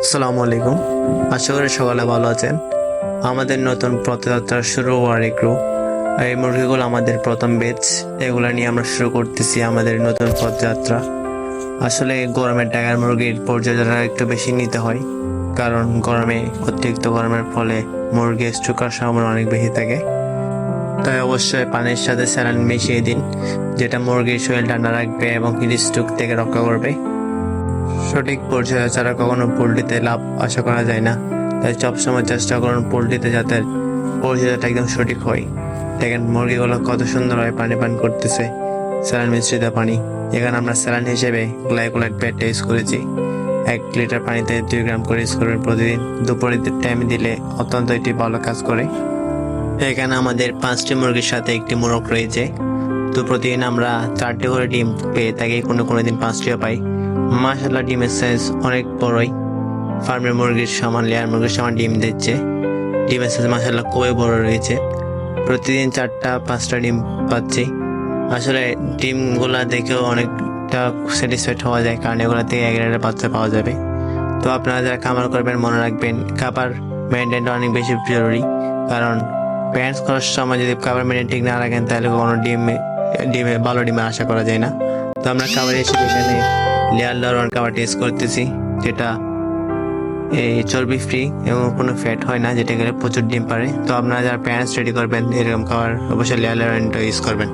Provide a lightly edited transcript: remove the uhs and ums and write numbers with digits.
আসসালামু আলাইকুম। আশা করি সকালে ভালো আছেন। আমাদের নতুন পথযাত্রা শুরু হওয়ার একটু এই মুরগিগুলো আমাদের প্রথম ব্যাচ, এগুলা নিয়ে আমরা শুরু করতেছি আমাদের নতুন পথযাত্রা। আসলে গরমের টাকার মুরগির পরিচর্যাটা একটু বেশি নিতে হয়, কারণ গরমে অতিরিক্ত গরমের ফলে মুরগি স্ট্রোকের সম্ভাবনা অনেক বেশি থাকে। তাই অবশ্যই পানির সাথে স্যালাইন মিশিয়ে দিন, যেটা মুরগির শরীর ঠান্ডা রাখবে এবং হিট স্ট্রোক থেকে রক্ষা করবে। সঠিক পরিচর্যা ছাড়া কখনো পোলট্রিতে লাভ আশা করা যায় না, তাই সবসময় চেষ্টা করুন পোলট্রিতে যাতে পরিচর্যাটা একদম সঠিক হয়। দেখেন মুরগিগুলো কত সুন্দরভাবে পানি পান করতেছে, স্যালাইন মিশ্রিত পানি। এখানে আমরা স্যালাইন হিসেবে গ্লাইকোলাইট প্যাডটা ইউজ করেছি। 1 লিটার পানিতে 2 গ্রাম করে ইউজ করবেন প্রতিদিন। দুপুরের টাইমে দিলে অত্যন্ত এটি ভালো কাজ করে। এখানে আমাদের 5টি মুরগির সাথে একটি মোরগ রয়েছে, তো প্রতিদিন আমরা 4টে করে ডিম পেয়ে থাকি, কোনো দিন 5টিও পাই। মাশাআল্লাহ, ডিমের সাইজ অনেক বড়ই, ফার্মের মুরগির সমান, লেয়ার মুরগির সমান ডিম দিচ্ছে। ডিমের সাইজ মাশাআল্লাহ খুবই বড় রয়েছে। প্রতিদিন 4টা-5টা ডিম পাচ্ছি। আসলে ডিমগুলা দেখেও অনেকটা স্যাটিসফাইড হওয়া যায়, কারণ এগুলা থেকে এক গ্রেডের বাচ্চা পাওয়া যাবে। তো আপনারা যারা খামার করবেন মনে রাখবেন খাবার মেনটেনটা অনেক বেশি জরুরি, কারণ প্যারেন্টস করার সময় যদি খাবার মেনটেন ঠিক না রাখেন তাহলে কোনো ভালো ডিমে আশা করা যায় না। তো আমরা খাবার এসে এখানে লেয়ার লার্ন খাবার টেস্ট করতেছি, যেটা এই চর্বি ফ্রি এবং কোনো ফ্যাট হয় না, যেটা গেলে প্রচুর ডিম পারে। তো আপনারা যারা প্যারেন্টস রেডি করবেন এরকম খাবার অবশ্যই লেয়ার লার্নটা ইউজ করবেন।